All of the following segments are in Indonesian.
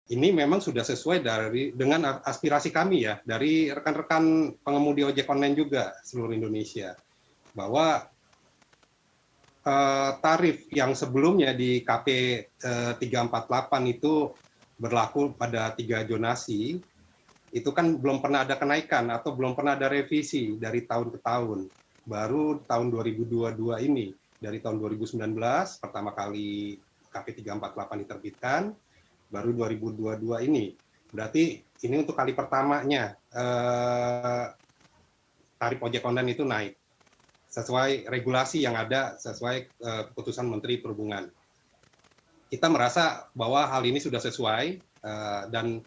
ini memang sudah sesuai dengan aspirasi kami ya, dari rekan-rekan pengemudi ojek online juga seluruh Indonesia, bahwa tarif yang sebelumnya di KP 348 itu berlaku pada 3 zonasi, itu kan belum pernah ada kenaikan atau belum pernah ada revisi dari tahun ke tahun. Baru tahun 2022 ini, dari tahun 2019 pertama kali KP 348 diterbitkan, baru 2022 ini. Berarti ini untuk kali pertamanya tarif ojek online itu naik sesuai regulasi yang ada, sesuai keputusan Menteri Perhubungan. Kita merasa bahwa hal ini sudah sesuai dan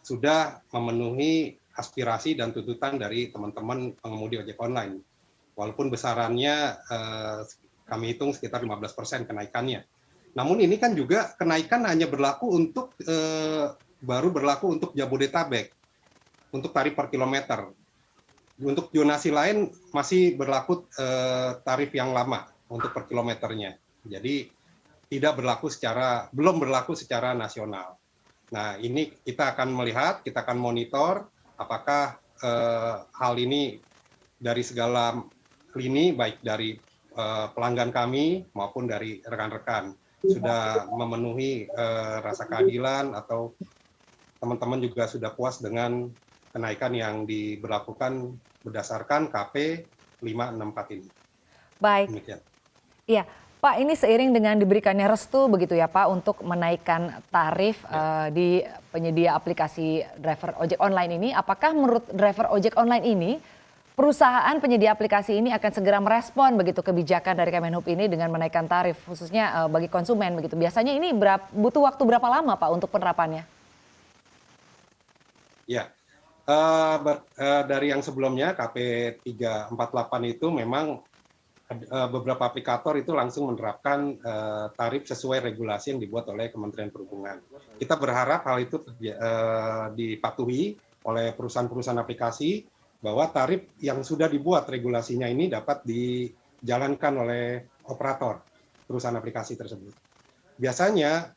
sudah memenuhi aspirasi dan tuntutan dari teman-teman pengemudi ojek online. Walaupun besarannya kami hitung sekitar 15% kenaikannya. Namun ini kan juga kenaikan hanya berlaku untuk baru berlaku untuk Jabodetabek, untuk tarif per kilometer. Untuk zonasi lain masih berlaku tarif yang lama untuk per kilometernya. Jadi belum berlaku secara nasional. Nah, ini kita akan melihat, kita akan monitor apakah hal ini dari segala lini, baik dari pelanggan kami maupun dari rekan-rekan, sudah memenuhi rasa keadilan atau teman-teman juga sudah puas dengan kenaikan yang diberlakukan berdasarkan KP 564 ini. Baik. Demikian. Iya, Pak, ini seiring dengan diberikannya restu begitu ya Pak untuk menaikkan tarif di penyedia aplikasi driver ojek online ini, apakah menurut driver ojek online ini perusahaan penyedia aplikasi ini akan segera merespon begitu kebijakan dari Kemenhub ini dengan menaikkan tarif khususnya bagi konsumen begitu? Biasanya ini butuh waktu berapa lama Pak untuk penerapannya? Ya, dari yang sebelumnya KP 348 itu memang beberapa aplikator itu langsung menerapkan tarif sesuai regulasi yang dibuat oleh Kementerian Perhubungan. Kita berharap hal itu dipatuhi oleh perusahaan-perusahaan aplikasi, bahwa tarif yang sudah dibuat regulasinya ini dapat dijalankan oleh operator perusahaan aplikasi tersebut. Biasanya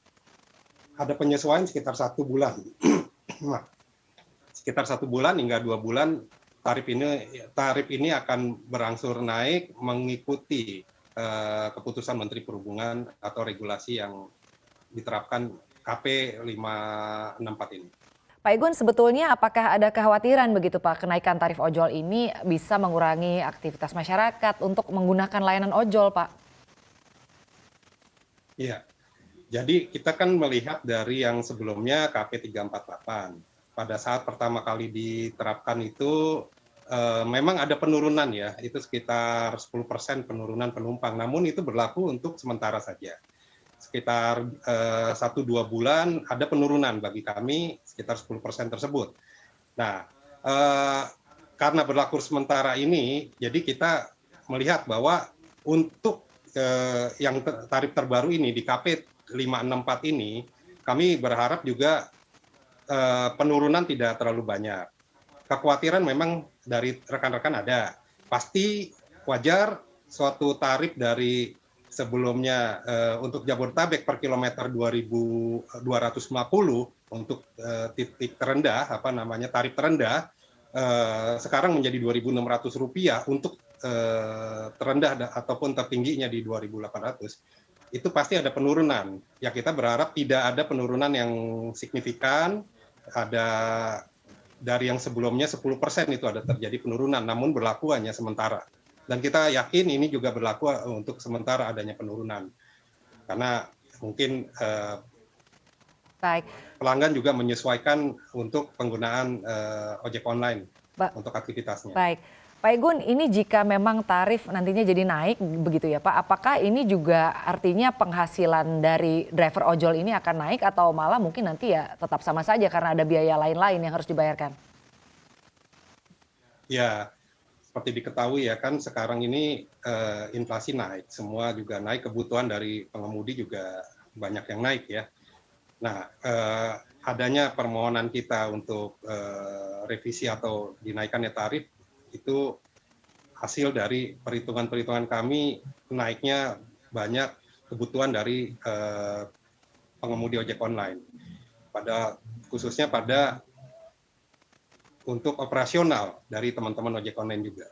ada penyesuaian sekitar 1 bulan. Sekitar 1 bulan hingga 2 bulan tarif ini akan berangsur naik mengikuti keputusan Menteri Perhubungan atau regulasi yang diterapkan KP 564 ini. Pak Igun, sebetulnya apakah ada kekhawatiran begitu Pak kenaikan tarif ojol ini bisa mengurangi aktivitas masyarakat untuk menggunakan layanan ojol Pak? Iya, jadi kita kan melihat dari yang sebelumnya KP 348. Pada saat pertama kali diterapkan itu memang ada penurunan ya, itu sekitar 10% penurunan penumpang, namun itu berlaku untuk sementara saja. Sekitar 1-2 bulan ada penurunan bagi kami sekitar 10% tersebut. Nah, karena berlaku sementara ini, jadi kita melihat bahwa untuk yang tarif terbaru ini di KP 564 ini, kami berharap juga penurunan tidak terlalu banyak. Kekhawatiran memang dari rekan-rekan ada. Pasti wajar suatu tarif dari sebelumnya untuk Jabodetabek per kilometer 2.250 untuk titik terendah, tarif terendah, sekarang menjadi Rp2.600 untuk terendah ataupun tertingginya di 2.800. Itu pasti ada penurunan. Ya, kita berharap tidak ada penurunan yang signifikan. Ada dari yang sebelumnya 10% itu ada terjadi penurunan, namun berlaku hanya sementara. Dan kita yakin ini juga berlaku untuk sementara adanya penurunan. Karena mungkin pelanggan juga menyesuaikan untuk penggunaan ojek online untuk aktivitasnya. Baik. Pak Igun, ini jika memang tarif nantinya jadi naik begitu ya Pak, apakah ini juga artinya penghasilan dari driver ojol ini akan naik atau malah mungkin nanti ya tetap sama saja karena ada biaya lain-lain yang harus dibayarkan? Ya, seperti diketahui ya kan sekarang ini inflasi naik, semua juga naik, kebutuhan dari pengemudi juga banyak yang naik ya. Nah, adanya permohonan kita untuk revisi atau dinaikannya tarif itu hasil dari perhitungan-perhitungan kami naiknya banyak kebutuhan dari pengemudi ojek online. khususnya pada untuk operasional dari teman-teman ojek online juga.